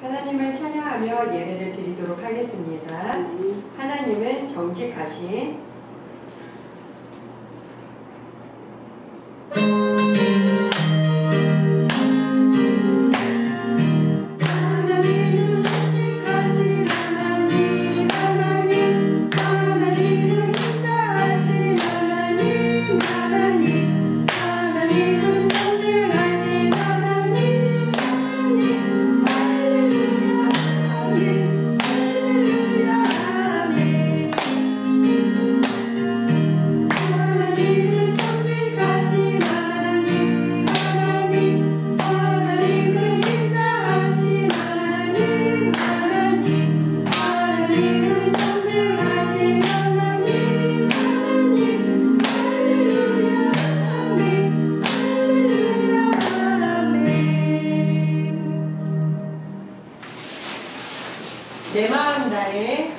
하나님을 찬양하며 예배를 드리도록 하겠습니다. 하나님은 정직하신 내 마음 나의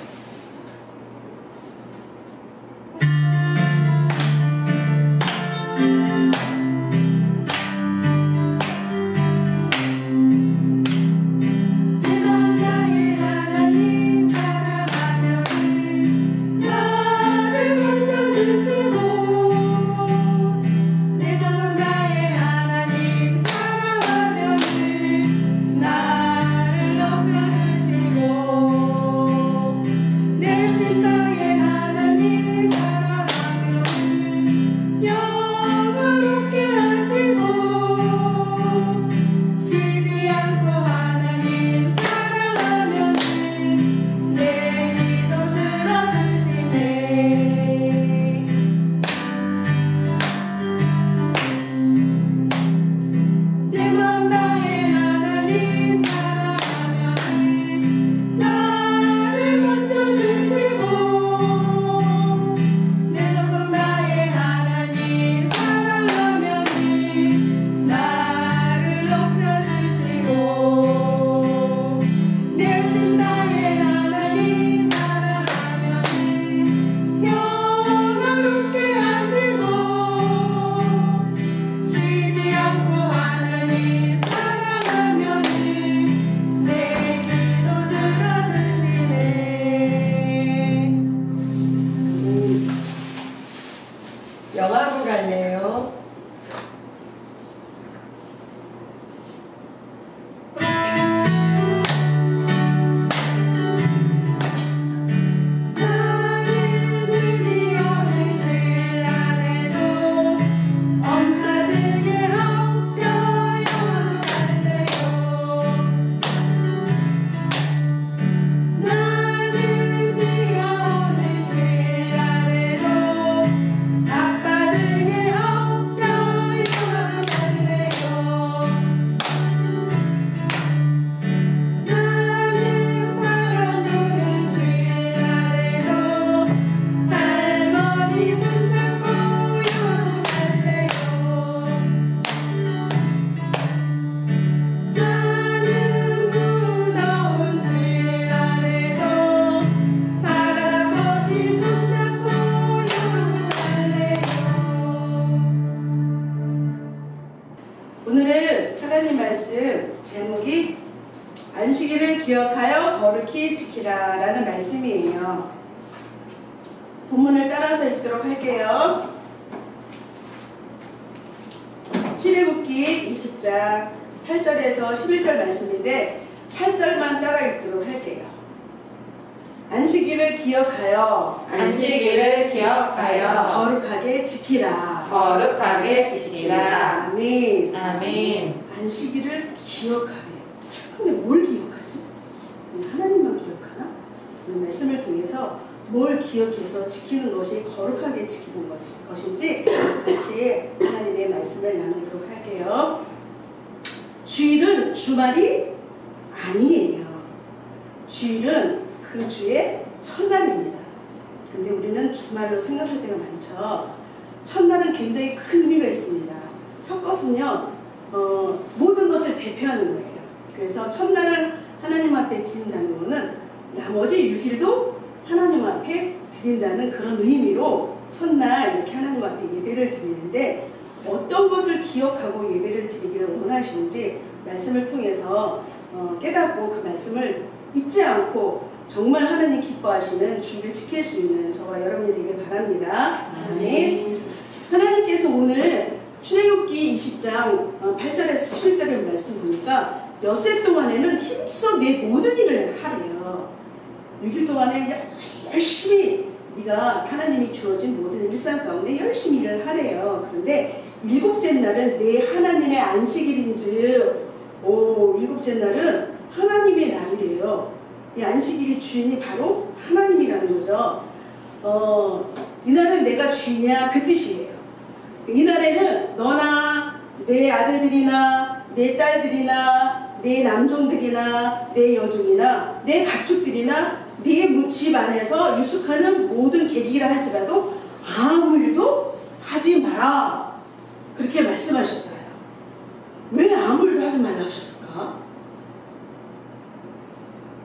영화부 갈래요? 오늘은 하나님 말씀 제목이 안식일을 기억하여 거룩히 지키라 라는 말씀이에요. 본문을 따라서 읽도록 할게요. 출애굽기 20장 8절에서 11절 말씀인데 8절만 따라 읽도록 할게요. 안식일을 기억하여 거룩하게 지키라. 아멘. 안식일을 기억하래요. 근데 뭘 기억하지? 하나님만 기억하나? 이 말씀을 통해서 뭘 기억해서 지키는 것이 거룩하게 지키는 것인지 같이 하나님의 말씀을 나누도록 할게요. 주일은 주말이 아니에요. 주일은 그 주의 첫날입니다. 근데 우리는 주말로 생각할 때가 많죠. 첫날은 굉장히 큰 의미가 있습니다. 첫 것은요, 모든 것을 대표하는 거예요. 그래서 첫날을 하나님 앞에 드린다는 것은 나머지 6일도 하나님 앞에 드린다는 그런 의미로 첫날 이렇게 하나님 앞에 예배를 드리는데, 어떤 것을 기억하고 예배를 드리기를 원하시는지 말씀을 통해서 깨닫고 그 말씀을 잊지 않고 정말 하나님 기뻐하시는 주를 지킬 수 있는 저와 여러분이 되길 바랍니다. 아멘. 하나님께서 오늘 출애굽기 20장 8절에서 11절의 말씀 보니까 엿새 동안에는 힘써 내 모든 일을 하래요. 6일 동안에 열심히 네가 하나님이 주어진 모든 일상 가운데 열심히 일을 하래요. 그런데 일곱째 날은 내 하나님의 안식일인즉 일곱째 날은 하나님의 날이래요. 이 안식일이 주인이 바로 하나님이라는 거죠. 이날은 내가 주인이야 그 뜻이에요. 이날에는 너나 내 아들들이나 내 딸들이나 내 남종들이나 내 여종이나 내 가축들이나 내 집 안에서 유숙하는 모든 객이라 할지라도 아무 일도 하지 마라. 그렇게 말씀하셨어요. 왜 아무 일도 하지 말라 하셨을까?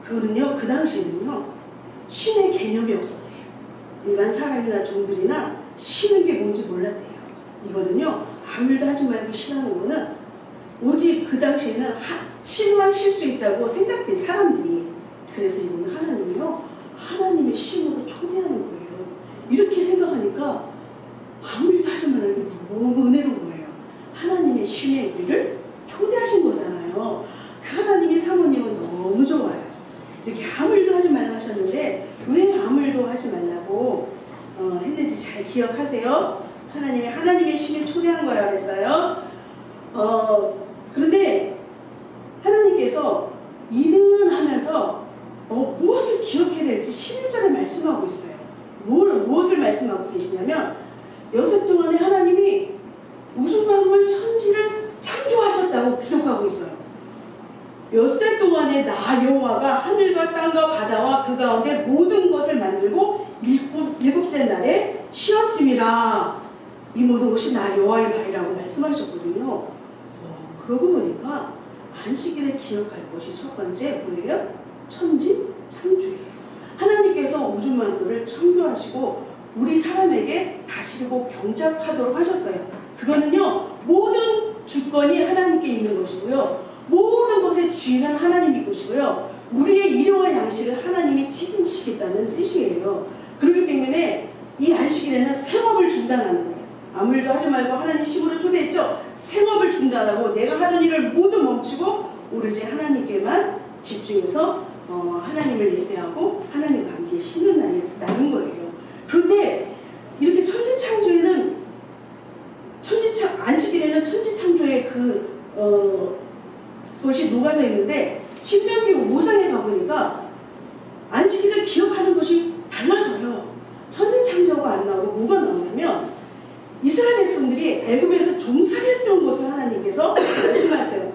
그거는요, 그 당시에는요, 쉼의 개념이 없었대요. 일반 사람이나 종들이나 쉬는 게 뭔지 몰랐대요. 이거는요, 아무 일도 하지 말고 쉬라는 거는 오직 그 당시에는 쉼만 쉴 수 있다고 생각된 사람들이. 그래서 이거는 하나님이요, 하나님의 쉼으로 초대하는 거예요. 이렇게 생각하니까 아무 일도 하지 말라는 게 너무 은혜로운 거예요. 하나님의 쉼에 우리를 초대하신 거잖아요. 그 하나님이 사모님은 너무 좋아요. 이렇게 아무 일도 하지 말라 하셨는데 왜 아무 일도 하지 말라고 했는지 잘 기억하세요. 하나님의 쉼에 초대한 거라고 했어요. 그런데 하나님께서 일은 하면서 무엇을 기억해야 될지 11절에 말씀하고 있어요. 무엇을 말씀하고 계시냐면 엿새 동안에 하나님이 우주 만물 천지를 창조하셨다고 기록하고 있어요. 엿새 동안에 나 여호와가 하늘과 땅과 바다와 그 가운데 모든 것을 만들고 일곱째 날에 쉬었습니다. 이 모든 것이 나 여호와의 말이라고 말씀하셨거든요. 그러고 보니까 안식일에 기억할 것이 첫 번째 뭐예요? 천지 창조예요. 하나님께서 우주 만물을 창조하시고 우리 사람에게 다스리고 경작하도록 하셨어요. 그거는요, 모든 주권이 하나님께 있는 것이고요, 모든 것의 주인은 하나님이 것이고요, 우리의 일용할 양식을 하나님이 책임지시겠다는 뜻이에요. 그렇기 때문에 이 안식일에는 생업을 중단하는 거예요. 아무 일도 하지 말고 하나님 쉼으로 초대했죠. 생업을 중단하고 내가 하는 일을 모두 멈추고 오로지 하나님께만 집중해서 하나님을 예배하고 하나님과 함께 쉬는 날이 나는 거예요. 그런데 이렇게 안식일에는 천지창조의 것이 녹아져 있는데 신명기 5장에 가보니까 안식일을 기억하는 것이 달라져요. 천지창조가 안 나오고 뭐가 나오냐면 이스라엘 백성들이 애굽에서 종살이했던 것을 하나님께서 말씀하세요.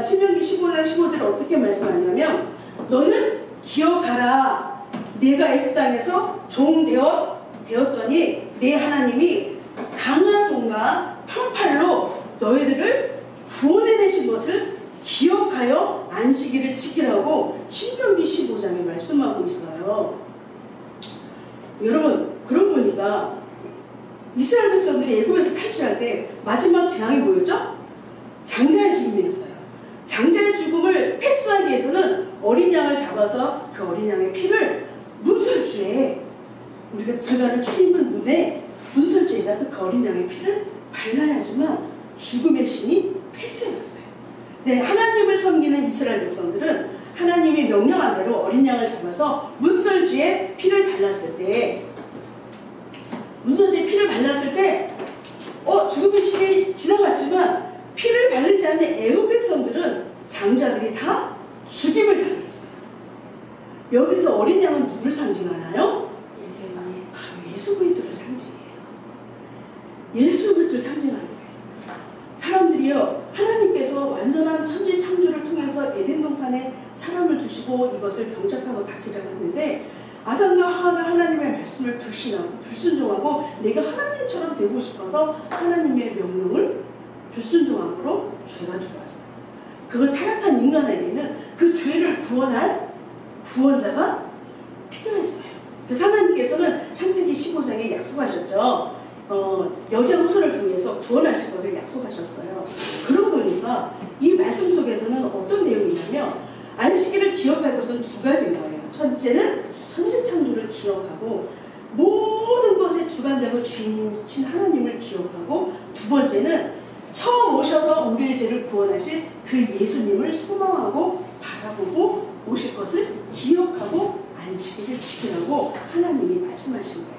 신명기 15장 15절에 어떻게 말씀하냐면 너는 기억하라. 내가 애굽 땅에서 종 되었더니 내 하나님이 강한 손과 평팔로 너희들을 구원해내신 것을 기억하여 안식일을 지키라고 신명기 15장에 말씀하고 있어요. 여러분, 그러고 보니까 이스라엘 백성들이 애굽에서 탈출할 때 마지막 재앙이 뭐였죠? 장자의 죽음이었어요. 장자의 죽음을 패스하기 위해서는 어린 양을 잡아서 그 어린 양의 피를 문설주에, 우리가 들어가는 출입문 문에 문설주에다 그 어린 양의 피를 발라야지만 죽음의 신이 패스해갔어요. 네, 하나님을 섬기는 이스라엘 백성들은 하나님의 명령한 대로 어린 양을 잡아서 문설주에 피를 발랐을 때, 죽음의 신이 지나갔지만 피를 바르지 않는 애굽 백성들은 장자들이 다 죽임을 당했어요. 여기서 어린 양은 누굴 상징하나요? 예수 그리스도를 상징해요. 예수 그리스도를 상징하는 거예요. 사람들이요, 하나님께서 완전한 천지 창조를 통해서 에덴 동산에 사람을 두시고 이것을 경작하고 다스려갔는데 아담과 하와가 하나님의 말씀을 불신하고 불순종하고 내가 하나님처럼 되고 싶어서 하나님의 명령을 불순종함으로 죄가 들어왔어요. 그걸 타락한 인간에게는 그 죄를 구원할 구원자가 필요했어요. 그래서 하나님께서는 창세기 15장에 약속하셨죠. 여자 후손을 통해서 구원하실 것을 약속하셨어요. 그러고 보니까 이 말씀 속에서는 어떤 내용이 있냐면 뭐냐면요, 안식일을 기억할 것은 두 가지인 거예요. 첫째는 천지창조를 기억하고 모든 것의 주관자고 주인이신 하나님을 기억하고, 두 번째는 처음 오셔서 우리의 죄를 구원하신 그 예수님을 소망하고 바라보고 오실 것을 기억하고 안식일을 지키라고 하나님이 말씀하신 거예요.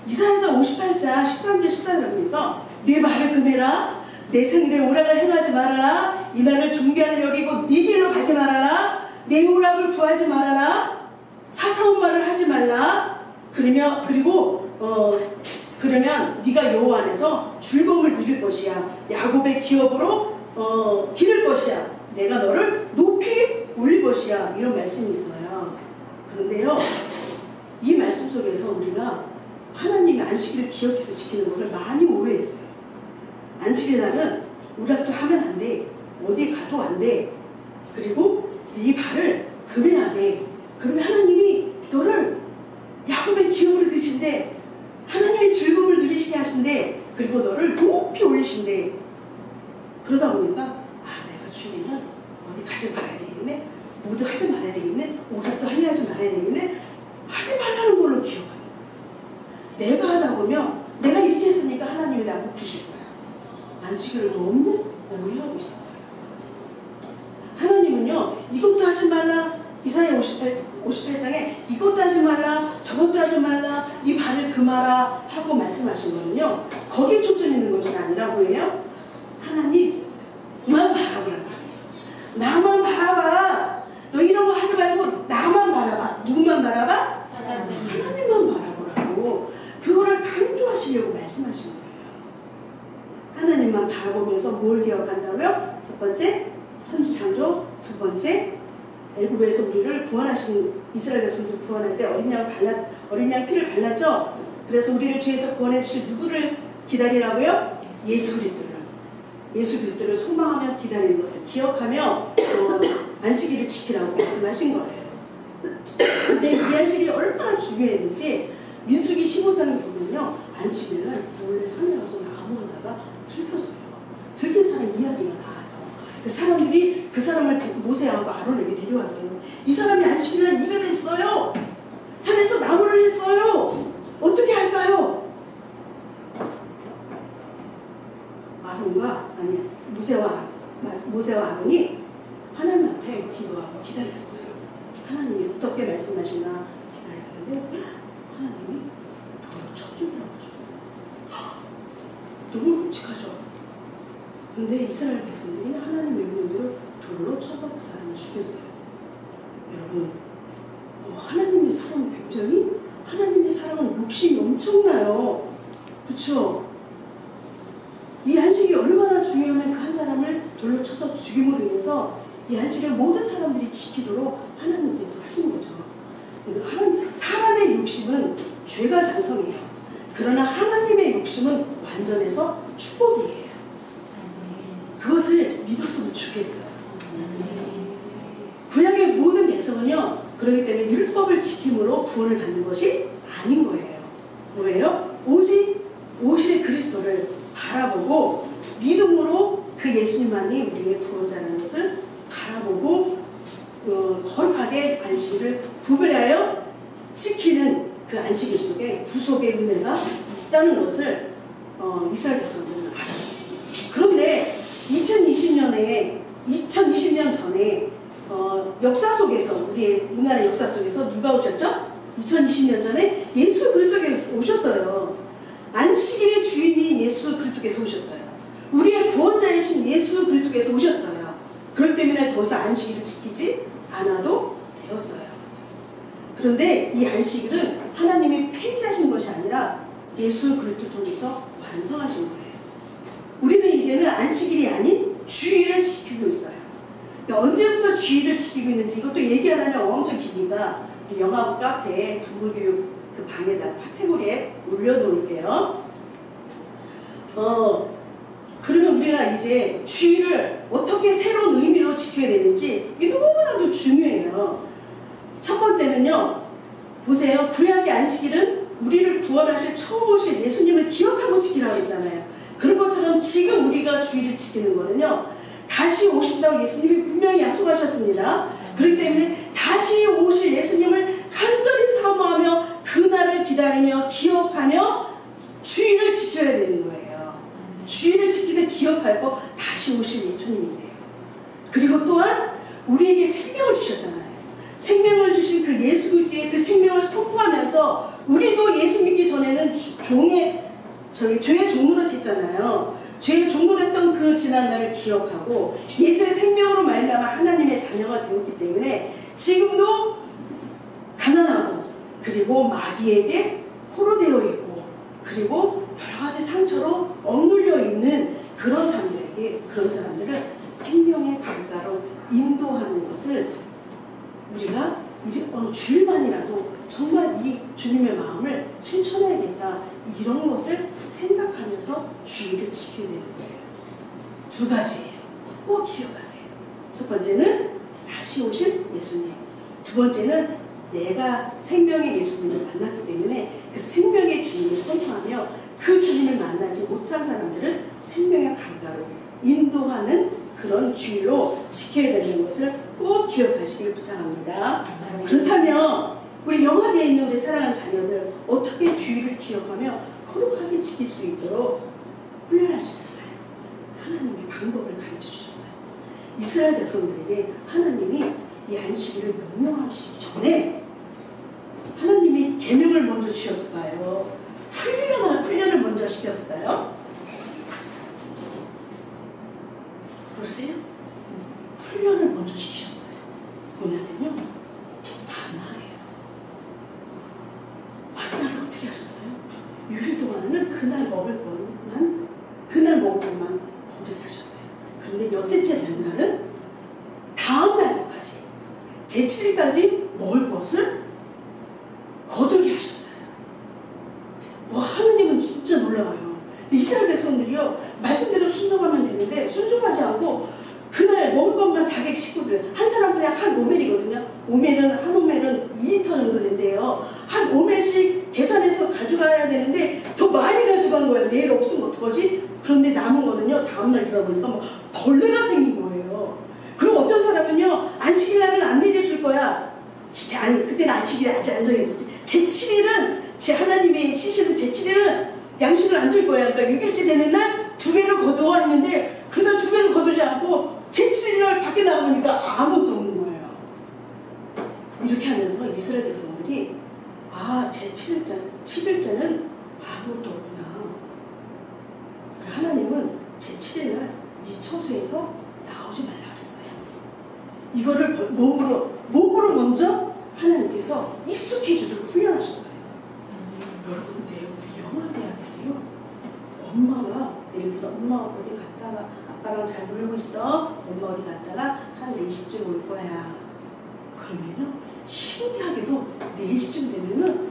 이사야서 58장 13절 14절입니다. 내 말을 금해라. 내 생일에 오락을 행하지 말아라. 이 날을 존귀하게 여기고 네 길로 가지 말아라. 내 오락을 구하지 말아라. 사사운 말을 하지 말라. 그러면 네가 여호와 안에서 즐거움을 누릴 것이야. 야곱의 기업으로 기를 것이야. 내가 너를 높이 올릴 것이야. 이런 말씀이 있어요. 그런데요, 이 말씀 속에서 우리가 하나님의 안식일을 기억해서 지키는 것을 많이 오해했어요. 안식일 날은 우락도 하면 안 돼. 어디 가도 안 돼. 그리고 네 발을 금해야 돼. 그러면 하나님이 너를 야곱의 기업으로 그리신대. 하나님의 즐거움을 누리시게 하신대. 그리고 너를 높이 올리신대. 그러다 보니까 내가 주님은 어디 가지 말아야 되겠네. 모두 하지 말아야 되겠네. 오락도 하지 말아야 되겠네. 하지 말라는 걸로 기억하는 거야. 내가 하다 보면 내가 이렇게 했으니까 하나님이 나 복 주실 거야. 안식일을 너무 오해하고 있었어요. 하나님은요, 이것도 하지 말라. 이사야 58장에 이것도 하지 말라, 저것도 하지 말라, 이 발을 금하라 하고 말씀하신 거는요, 거기에 초점 있는 것이 아니라 뭐예요? 하나님만 바라보라. 나만 바라봐. 너 이런 거 하지 말고 나만 바라봐. 누구만 바라봐? 하나님만 바라보라고. 그거를 강조하시려고 말씀하신 거예요. 하나님만 바라보면서 뭘 기억한다고요? 첫 번째, 천지창조. 두 번째, 애굽에서 우리를 구원하신 이스라엘 백성들을 구원할 때 어린 양 피를 발랐죠. 그래서 우리를 죄에서 구원해 주실 누구를 기다리라고요? 예수 그리스도를 소망하며 기다리는 것을 기억하며 안식일을 지키라고 말씀하신 거예요. 근데 이 안식일이 얼마나 중요했는지 민수기 15장에 보면요, 안식일은 원래 산에 가서 나무에다가 들켰어요. 들킨 사람 이야기가 나와요. 그 사람들이 그 사람을 모세하고 아론에게 데려왔어요. 이 사람이 안식일날 일을 했어요. 산에서 나무를 했어요. 어떻게 할까요? 모세와 아론이 하나님 앞에 기도하고 기다렸어요. 하나님이 어떻게 말씀하시나 기다렸는데 하나님이 돌로 쳐주라고 하셨어요. 너무 끔찍하죠. 근데 이스라엘 백성들이 하나님의 명령대로 돌로 쳐서 그 사람을 죽였어요. 여러분, 하나님의 사랑은 굉장히, 하나님의 사랑은 욕심이 엄청나요. 그쵸? 이 안식이 얼마나 중요하면 그 한 사람을 돌로 쳐서 죽임으로 인해서 이 안식을 모든 사람들이 지키도록 하나님께서 하신 거죠. 사람의 욕심은 죄가 장성해요. 그러나 하나님의 욕심은 완전해서 축복이에요. 그것을 믿었으면 좋겠어요. 구약의 모든 백성은요, 그렇기 때문에 율법을 지킴으로 구원을 받는 것이 아닌 거예요. 뭐예요? 오직 오실 그리스도를 바라보고 믿음으로 그 예수님만이 우리의 구원자라는 것을 바라보고 거룩하게 안식일을 구별하여 지키는 그 안식일 속에 구속의 은혜가 있다는 것을 이스라엘 백성들은 알았어요. 그런데 2020년 전에 역사 속에서, 우리의 인간의 역사 속에서 누가 오셨죠? 2020년 전에 예수 그리스도께서 오셨어요. 안식일의 주인인 예수 그리스도께서 오셨어요. 우리의 구원자이신 예수 그리스도께서 오셨어요. 그렇기 때문에 더 이상 안식일을 지키지 않아도 되었어요. 그런데 이 안식일은 하나님이 폐지하신 것이 아니라 예수 그리스도 통해서 완성하신 거예요. 우리는 이제는 안식일이 아닌 주일을 지키고 있어요. 언제부터 주일을 지키고 있는지 이것도 얘기하려면 엄청 기니까 영화부 카페 부모교육 그 방에다 카테고리에 올려놓을게요. 그러면 우리가 이제 주일을 어떻게 새로운 의미로 지켜야 되는지 이게 너무나도 중요해요. 첫 번째는요, 보세요. 구약의 안식일은 우리를 구원하실 처음 오실 예수님을 기억하고 지키라고 했잖아요. 그런 것처럼 지금 우리가 주일을 지키는 거는요, 다시 오신다고 예수님이 분명히 약속하셨습니다. 그렇기 때문에 다시 오실 예수님을 간절히 사모하며 그날을 기다리며 기억하며 주의를 지켜야 되는 거예요. 주의를 지키되 기억할 거 다시 오실 예수님이세요. 그리고 또한 우리에게 생명을 주셨잖아요. 생명을 주신 그 예수 그리스도의 그 생명을 선포하면서 우리도 예수 믿기 전에는 죄의 종로를 했잖아요. 죄의 종로를 했던 그 지난날을 기억하고 예수의 생명으로 말미암아 하나님의 자녀가 되었기 때문에 지금도 가난하고 그리고 마귀에게 포로되어 있고 그리고 여러 가지 상처로 억눌려 있는 그런 사람들을 생명의 강가로 인도하는 것을 우리가 어느 주일만이라도 정말 이 주님의 마음을 실천해야겠다, 이런 것을 생각하면서 주의를 지켜야 되는 거예요. 두 가지예요. 꼭 기억하세요. 첫 번째는 다시 오실 예수님, 두 번째는 내가 생명의 예수님을 만났기 때문에 그 생명의 주님을 선포하며 그 주님을 만나지 못한 사람들을 생명의 강가로 인도하는 그런 주의로 지켜야 되는 것을 꼭 기억하시길 부탁합니다. 그렇다면 우리 영화계에 있는 우리 사랑하는 자녀들 어떻게 주의를 기억하며 거룩하게 지킬 수 있도록 훈련할 수 있을까요? 하나님의 방법을 가르쳐 주셨어요. 이스라엘 백성들에게 하나님이 이 안식일을 명령하시기 전에 하나님이 계명을 먼저 주셨을까요? 훈련을 먼저 시켰을까요? 그러세요? 훈련을 먼저 시키셨어요. 뭐냐면요, 만나를 어떻게 하셨어요? 유리동안은 그날 먹을 것만 거두게 하셨어요. 그런데 엿새째 된 날은 다음 날까지 제7일까지 먹을 것을 거두게 하셨어요. 하나님은 진짜 놀라워요. 이스라엘 백성들이요, 말씀대로 순종하면 되는데 순종하지 않고 그날 먹을 것만 자기 식구들, 한 사람 그냥 한 오멜이거든요. 한 오멜은 2리터 정도 된대요. 한 오멜씩 계산해서 가져가야 되는데 더 많이 가져간 거예요. 내일 없으면 어떡하지? 그런데 남은 거는요, 다음날 일어나보니까 뭐 벌레가 생긴 거예요. 그럼 어떤 사람은요, 안식일 날은 안 내려줄 거야. 아니, 그때는 안식일이 아직 안 정해졌지. 제7일은, 하나님의 시시는 제7일은 양식을 안 줄 거야. 그러니까 6일째 되는 날 2배를 거두어 했는데 그날 2배를 거두지 않고 제7일 밖에 나가보니까 아무것도 없는 거예요. 이렇게 하면서 이스라엘 백성들이 제7일째는 아무것도 없구나. 하나님은 제7일날 네 처소에서 나오지 말라 그랬어요. 이거를 몸으로 먼저 하나님께서 익숙해지도록 훈련하셨어요. 여러분들, 우리 영화대학교요, 엄마가 예를 들어서 엄마 어디 갔다가 아빠랑 잘 놀고 있어. 엄마 어디 갔다가 한 4시쯤 올 거야. 그러면요, 신기하게도 4시쯤 되면은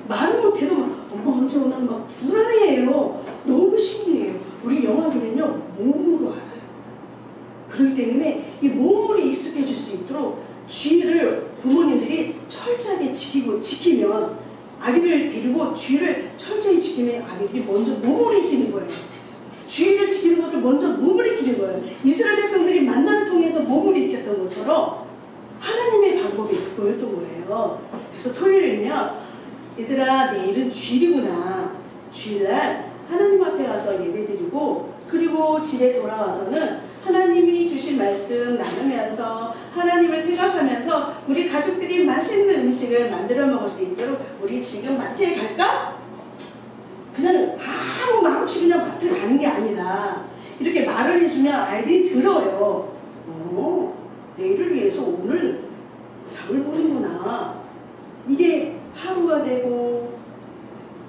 말을 못해도 엄마 언제 오나 막 불안해해요. 너무 신기해요. 우리 영화교는요, 몸으로 알아요. 그렇기 때문에 이 몸으로 익숙해질 수 있도록 주의를 부모님들이 철저하게 지키면, 아기를 데리고 주의를 철저히 지키면 아기들이 먼저 몸으로 익히는 거예요. 주의를 지키는 것을 먼저 몸으로 익히는 거예요. 이스라엘 백성들이 만나를 통해서 몸으로 익혔던 것처럼 하나님의 방법이 그거였던 거예요. 그래서 토요일이면 얘들아, 내일은 주일이구나. 주일날 하나님 앞에 가서 예배드리고, 그리고 집에 돌아와서는 하나님이 주신 말씀 나누면서 하나님을 생각하면서 우리 가족들이 맛있는 음식을 만들어 먹을 수 있도록 우리 지금 마트에 갈까? 그냥 아무 말 없이 그냥 마트 가는 게 아니라 이렇게 말을 해주면 아이들이 들어요. 내일을 위해서 오늘 장을 보는구나. 이게 하루가 되고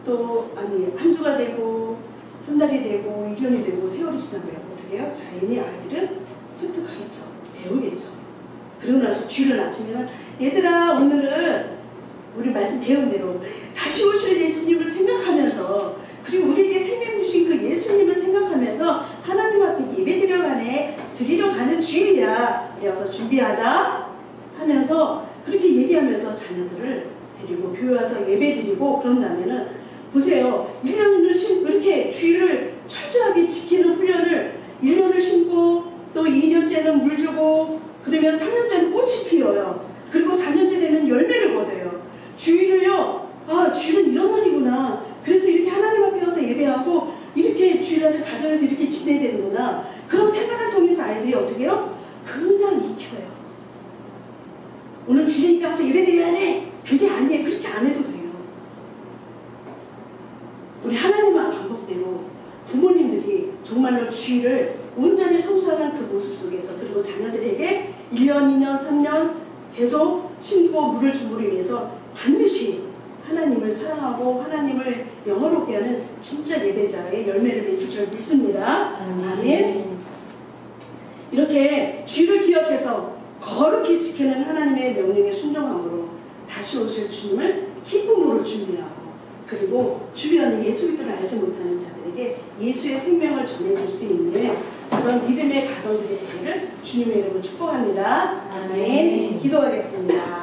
또 한 주가 되고 한 달이 되고 1년이 되고 세월이 지나면 어떻게 해요? 자연히 아이들은 습득하겠죠. 배우겠죠. 그러고 나서 주일을 아침에는 얘들아, 오늘은 우리 말씀 배운 대로 다시 오실 예수님을 생각하면서, 그리고 우리에게 생명 주신 그 예수님을 생각하면서 하나님 앞에 예배 드리러 가는 주일이야. 우리 와서 준비하자 하면서 그렇게 얘기하면서 자녀들을 데리고 교회 와서 예배 드리고, 그런다면은 보세요. 1년을 이렇게 주일을 철저하게 지키는 훈련을 1년을 심고 또 2년째는 물 주고 그러면 3년째는 꽃이 피어요. 그리고 4년째 되면 열매를 거둬요. 주일을요, 아, 주일은 이런 날이구나. 그래서 이렇게 하나님 앞에 와서 예배하고 이렇게 주일날을 가정에서 이렇게 지내야 되는구나. 그런 생활을 통해서 아이들이 어떻게 해요? 그냥 익혀요. 오늘 주일이니까 가서 예배 드려야 돼. 그게 아니에요. 그렇게 안 해도 돼요. 우리 하나님의 방법대로 부모님들이 정말로 주일을 온전히 성수하는 그 모습 속에서 그리고 자녀들에게 1년, 2년, 3년 계속 심고 물을 줌으로 인해서 반드시 하나님을 사랑하고 하나님을 영화롭게 하는 진짜 예배자의 열매를 맺을 줄 믿습니다. 아멘. 이렇게 주일을 기억해서 거룩히 지키는 하나님의 명령에 순종함으로 다시 오실 주님을 기쁨으로 준비하고 그리고 주변에 예수 믿음을 알지 못하는 자들에게 예수의 생명을 전해줄 수 있는 그런 믿음의 가정들이 되기를 주님의 이름으로 축복합니다. 아멘. 기도하겠습니다.